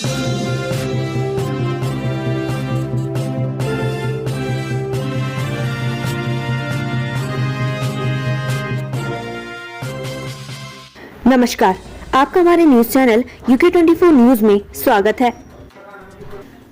नमस्कार, आपका हमारे न्यूज चैनल UK24 न्यूज में स्वागत है।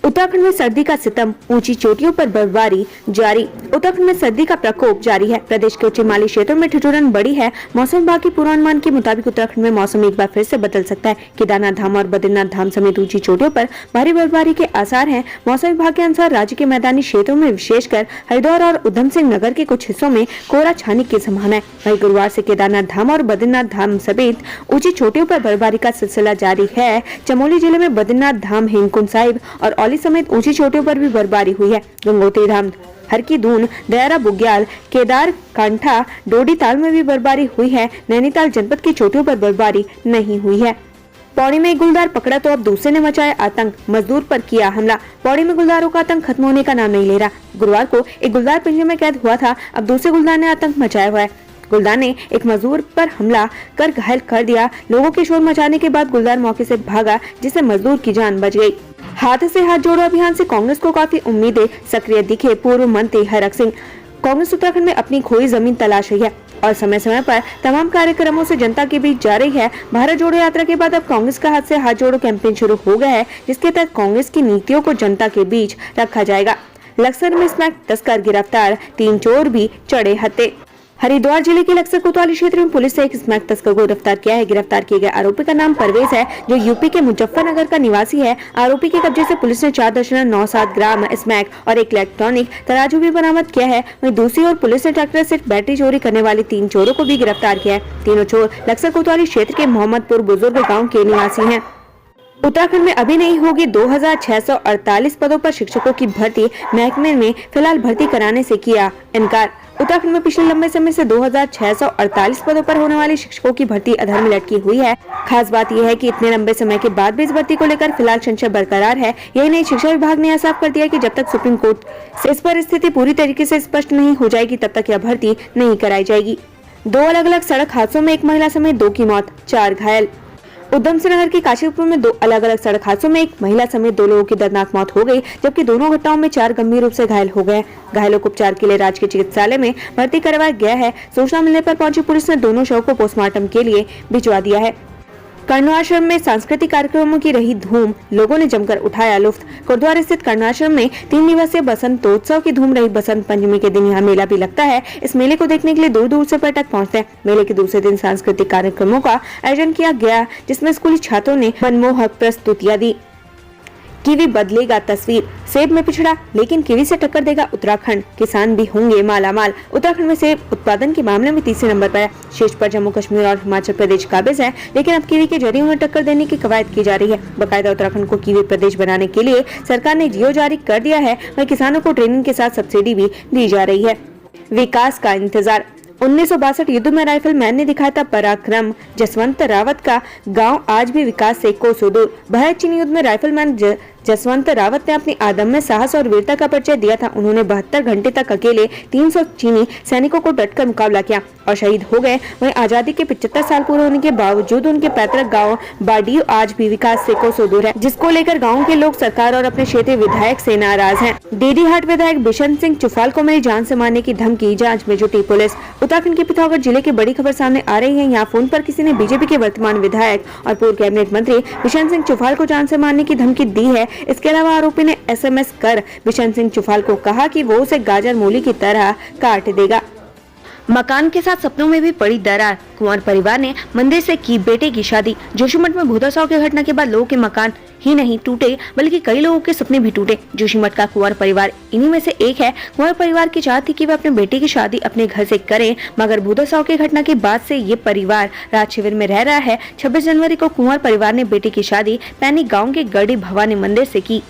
उत्तराखंड में सर्दी का सितम, ऊंची चोटियों पर बर्फबारी जारी। उत्तराखंड में सर्दी का प्रकोप जारी है। प्रदेश के उच्च हिमालयी क्षेत्रों में ठिठुरन बढ़ी है। मौसम विभाग के पूर्वानुमान के मुताबिक उत्तराखंड में मौसम एक बार फिर से बदल सकता है। केदारनाथ धाम और बद्रीनाथ धाम समेत ऊंची चोटियों पर भारी बर्फबारी के आसार हैं। मौसम विभाग के अनुसार राज्य के मैदानी क्षेत्रों में विशेषकर हरिद्वार और उधम सिंह नगर के कुछ हिस्सों में कोहरा छाने की संभावना है। वहीं गुरुवार से केदारनाथ धाम और बद्रीनाथ धाम समेत ऊंची चोटियों पर बर्फबारी का सिलसिला जारी है। चमोली जिले में बद्रीनाथ धाम, हेमकुंड साहिब और औली समेत ऊंची चोटियों पर भी बर्फबारी हुई है। गंगोत्री धाम, हरकी दून, दयारा बुग्याल, केदार कांठा, डोडी ताल में भी बर्फबारी हुई है। नैनीताल जनपद की चोटियों पर बर्फबारी नहीं हुई है। पौड़ी में एक गुलदार पकड़ा तो अब दूसरे ने मचाया आतंक, मजदूर पर किया हमला। पौड़ी में गुलदारों का आतंक खत्म होने का नाम नहीं ले रहा। गुरुवार को एक गुलदार पिंजरे में कैद हुआ था, अब दूसरे गुलदार ने आतंक मचाया हुआ है। गुलदार ने एक मजदूर पर हमला कर घायल कर दिया। लोगों के शोर मचाने के बाद गुलदार मौके से भागा, जिससे मजदूर की जान बच गई। हाथ से हाथ जोड़ो अभियान से कांग्रेस को काफी उम्मीदें, सक्रिय दिखे पूर्व मंत्री हरक सिंह। कांग्रेस उत्तराखंड में अपनी खोई जमीन तलाश रही है और समय समय पर तमाम कार्यक्रमों से जनता के बीच जा रही है। भारत जोड़ो यात्रा के बाद अब कांग्रेस का हाथ से हाथ जोड़ो कैंपेन शुरू हो गया है, जिसके तहत कांग्रेस की नीतियों को जनता के बीच रखा जाएगा। लक्सर में स्मैक तस्कर गिरफ्तार, 3 चोर भी चढ़े हत्थे। हरिद्वार जिले के लक्सर कोतवाली क्षेत्र में पुलिस ने एक स्मैक तस्कर को गिरफ्तार किया है। गिरफ्तार किए गए आरोपी का नाम परवेज है, जो यूपी के मुजफ्फरनगर का निवासी है। आरोपी के कब्जे से पुलिस ने 4.97 ग्राम स्मैक और एक इलेक्ट्रॉनिक तराजू भी बरामद किया है। वहीं दूसरी ओर पुलिस ने ट्रैक्टर से बैटरी चोरी करने वाले 3 चोरों को भी गिरफ्तार किया है। तीनों चोर लक्सर कोतवाली क्षेत्र के मोहम्मदपुर बुजुर्ग गाँव के निवासी है। उत्तराखंड में अभी नहीं होगी 2648 पदों पर शिक्षकों की भर्ती, महकमे में फिलहाल भर्ती कराने से किया इनकार। उत्तराखंड में पिछले लंबे समय से 2648 पदों पर होने वाली शिक्षकों की भर्ती अधर में लटकी हुई है। खास बात यह है कि इतने लंबे समय के बाद भी इस भर्ती को लेकर फिलहाल संशय बरकरार है। यही नहीं, शिक्षा विभाग ने यह साफ कर दिया कि जब तक सुप्रीम कोर्ट से इस पर स्थिति पूरी तरीके से स्पष्ट नहीं हो जाएगी, तब तक यह भर्ती नहीं कराई जाएगी। 2 अलग अलग सड़क हादसों में एक महिला समेत 2 की मौत, 4 घायल। उधम सिंह नगर के काशीपुर में 2 अलग अलग सड़क हादसों में एक महिला समेत 2 लोगों की दर्दनाक मौत हो गई, जबकि दोनों घटनाओं में 4 गंभीर रूप से घायल हो गए। घायलों को उपचार के लिए राजकीय चिकित्सालय में भर्ती करवाया गया है। सूचना मिलने पर पहुंची पुलिस ने दोनों शव को पोस्टमार्टम के लिए भिजवा दिया है। कर्णाश्रम में सांस्कृतिक कार्यक्रमों की रही धूम, लोगों ने जमकर उठाया लुत्फ। गुरुद्वारा स्थित कर्णाश्रम में 3 दिवसीय बसंतोत्सव की धूम रही। बसंत पंचमी के दिन यहाँ मेला भी लगता है। इस मेले को देखने के लिए दूर दूर से पर्यटक पहुँचते हैं। मेले के दूसरे दिन सांस्कृतिक कार्यक्रमों का आयोजन किया गया, जिसमें स्कूली छात्रों ने मनमोहक प्रस्तुतियां दी। कीवी बदलेगा तस्वीर, सेब में पिछड़ा लेकिन कीवी से टक्कर देगा उत्तराखंड, किसान भी होंगे मालामाल। उत्तराखंड में सेब उत्पादन के मामले में तीसरे नंबर पर है। शीर्ष पर जम्मू कश्मीर और हिमाचल प्रदेश काबिज है, लेकिन अब कीवी के जरिए उन्हें टक्कर देने की कवायद की जा रही है। बाकायदा उत्तराखंड को कीवी प्रदेश बनाने के लिए सरकार ने जियो जारी कर दिया है। वहीं किसानों को ट्रेनिंग के साथ सब्सिडी भी दी जा रही है। विकास का इंतजार, 1962 युद्ध में राइफल मैन ने दिखाया था पराक्रम। जसवंत रावत का गांव आज भी विकास से कोसों दूर। भारत चीन युद्ध में राइफल मैन जसवंत रावत ने अपनी अदम्य साहस और वीरता का परिचय दिया था। उन्होंने 72 घंटे तक अकेले 300 चीनी सैनिकों को डटकर मुकाबला किया और शहीद हो गए। वहीं आजादी के 75 साल पूरे होने के बावजूद उनके पैतृक गांव बाडियो आज भी विकास से कोसों दूर है, जिसको लेकर गाँव के लोग सरकार और अपने क्षेत्रीय विधायक से नाराज हैं। डीडीहाट विधायक बिशन सिंह चुफाल को मिली जान से मारने की धमकी, जांच में जुटी पुलिस। उत्तराखंड के पिथौरागढ़ जिले की बड़ी खबर सामने आ रही है। यहाँ फोन पर किसी ने बीजेपी के वर्तमान विधायक और पूर्व कैबिनेट मंत्री बिशन सिंह चुफाल को जान से मारने की धमकी दी है। इसके अलावा आरोपी ने SMS कर बिशन सिंह चुफाल को कहा कि वो उसे गाजर मूली की तरह काट देगा। मकान के साथ सपनों में भी पड़ी दरार, कुंवर परिवार ने मंदिर से की बेटे की शादी। जोशीमठ में भूतसाव की घटना के बाद लोगों के मकान ही नहीं टूटे, बल्कि कई लोगों के सपने भी टूटे। जोशीमठ का कुंवर परिवार इन्हीं में से एक है। कुंवर परिवार की चाहत थी कि वे अपने बेटे की शादी अपने घर से करें, मगर भूतसाव की घटना के बाद से ये परिवार राज शिविर में रह रहा है। 26 जनवरी को कुंवर परिवार ने बेटे की शादी पैनी गाँव के गढ़ी भवानी मंदिर से की।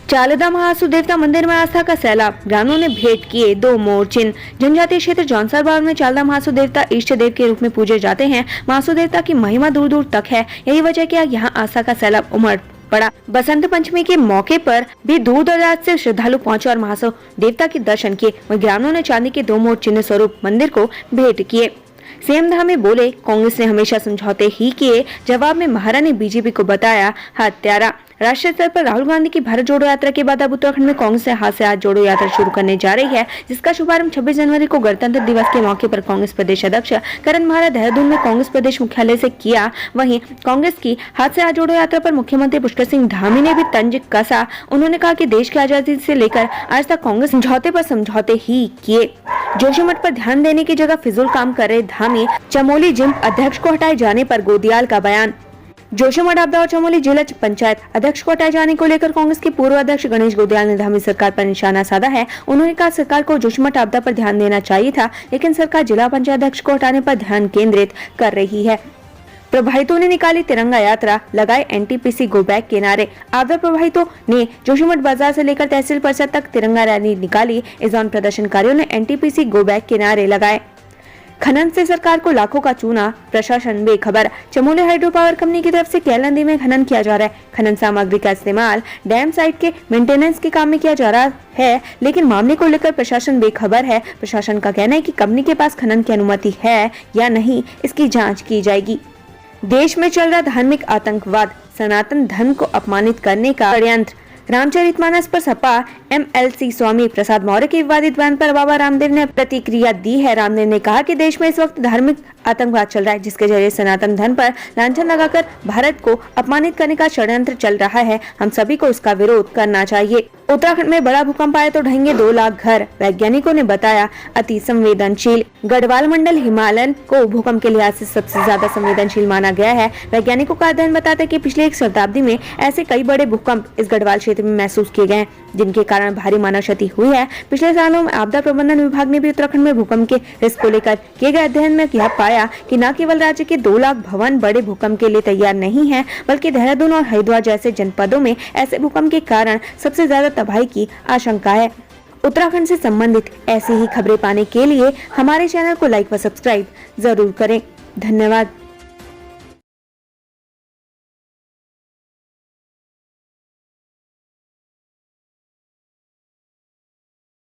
चालदा महासु देवता मंदिर में आस्था का सैलाब, ग्रामीणों ने भेंट किए 2 मोर चिन्ह। जनजातीय क्षेत्र जौनसार बावल में चालदा महासु देवता इष्ट देव के रूप में पूजे जाते हैं। महासु देवता की महिमा दूर दूर तक है। यही वजह क्या यहाँ आस्था का सैलाब उमड़ पड़ा। बसंत पंचमी के मौके पर भी दूर दराज से श्रद्धालु पहुंचे और महासु देवता के दर्शन किए। वहीं ग्रामीणों ने चांदी के 2 मोर चिन्ह स्वरूप मंदिर को भेंट किए। सीएम धामी बोले, कांग्रेस ने हमेशा समझौते ही किए। जवाब में महारा ने बीजेपी को बताया हत्यारा। राष्ट्रीय स्तर पर राहुल गांधी की भारत जोड़ो यात्रा के बाद अब उत्तराखंड में कांग्रेस से हाथ से हाथ जोड़ो यात्रा शुरू करने जा रही है, जिसका शुभारंभ 26 जनवरी को गणतंत्र दिवस के मौके पर कांग्रेस प्रदेश अध्यक्ष करण महारा देहरादून में कांग्रेस प्रदेश मुख्यालय से किया। वहीं कांग्रेस की हाथ से हाथ जोड़ो यात्रा पर मुख्यमंत्री पुष्कर सिंह धामी ने भी तंज कसा। उन्होंने कहा कि देश की आजादी से लेकर आज तक कांग्रेस समझौते पर समझौते ही किए। जोशीमठ पर ध्यान देने की जगह फिजूल काम कर रहे धामी। चमोली जिम अध्यक्ष को हटाए जाने पर गोदियाल का बयान। जोशीमठ आपदा और चमोली जिला पंचायत अध्यक्ष को हटाए जाने को लेकर कांग्रेस के पूर्व अध्यक्ष गणेश गोदियाल ने धामी सरकार पर निशाना साधा है। उन्होंने कहा, सरकार को जोशीमठ आपदा पर ध्यान देना चाहिए था, लेकिन सरकार जिला पंचायत अध्यक्ष को हटाने पर ध्यान केंद्रित कर रही है। प्रभावितों ने निकाली तिरंगा यात्रा, लगाए एनटीपीसी गो बैक के नारे। आपदा प्रभावितों ने जोशीमठ बाजार से लेकर तहसील परिषद तक तिरंगा रैली निकाली। इस दौरान प्रदर्शनकारियों ने एनटीपीसी गो बैक के नारे लगाए। खनन से सरकार को लाखों का चूना, प्रशासन बेखबर। चमोली हाइड्रो पावर कंपनी की तरफ से कैल नदी में खनन किया जा रहा है। खनन सामग्री का इस्तेमाल डैम साइट के मेंटेनेंस के काम में किया जा रहा है, लेकिन मामले को लेकर प्रशासन बेखबर है। प्रशासन का कहना है कि कंपनी के पास खनन की अनुमति है या नहीं, इसकी जाँच की जाएगी। देश में चल रहा धार्मिक आतंकवाद, सनातन धर्म को अपमानित करने का षड्यंत्र। रामचरितमानस पर सपा एमएलसी स्वामी प्रसाद मौर्य के विवादित बयान पर बाबा रामदेव ने प्रतिक्रिया दी है। रामदेव ने कहा कि देश में इस वक्त धार्मिक आतंकवाद चल रहा है, जिसके जरिए सनातन धर्म पर लांछन लगाकर भारत को अपमानित करने का षड्यंत्र चल रहा है। हम सभी को उसका विरोध करना चाहिए। उत्तराखंड में बड़ा भूकंप आए तो ढहेंगे 2 लाख घर, वैज्ञानिकों ने बताया अति संवेदनशील। गढ़वाल मंडल हिमालय को भूकंप के लिहाज से सबसे ज्यादा संवेदनशील माना गया है। वैज्ञानिकों का अध्ययन बताता है कि पिछले 1 शताब्दी में ऐसे कई बड़े भूकंप इस गढ़वाल क्षेत्र में महसूस किए गए, जिनके कारण भारी मानव क्षति हुई है। पिछले सालों में आपदा प्रबंधन विभाग ने भी उत्तराखंड में भूकंप के रिस्क को लेकर किए गए अध्ययन में यह पाया कि न केवल राज्य के 2 लाख भवन बड़े भूकंप के लिए तैयार नहीं है, बल्कि देहरादून और हरिद्वार जैसे जनपदों में ऐसे भूकंप के कारण सबसे ज्यादा तबाही की आशंका है। उत्तराखंड से संबंधित ऐसी ही खबरें पाने के लिए हमारे चैनल को लाइक व सब्सक्राइब जरूर करें। धन्यवाद।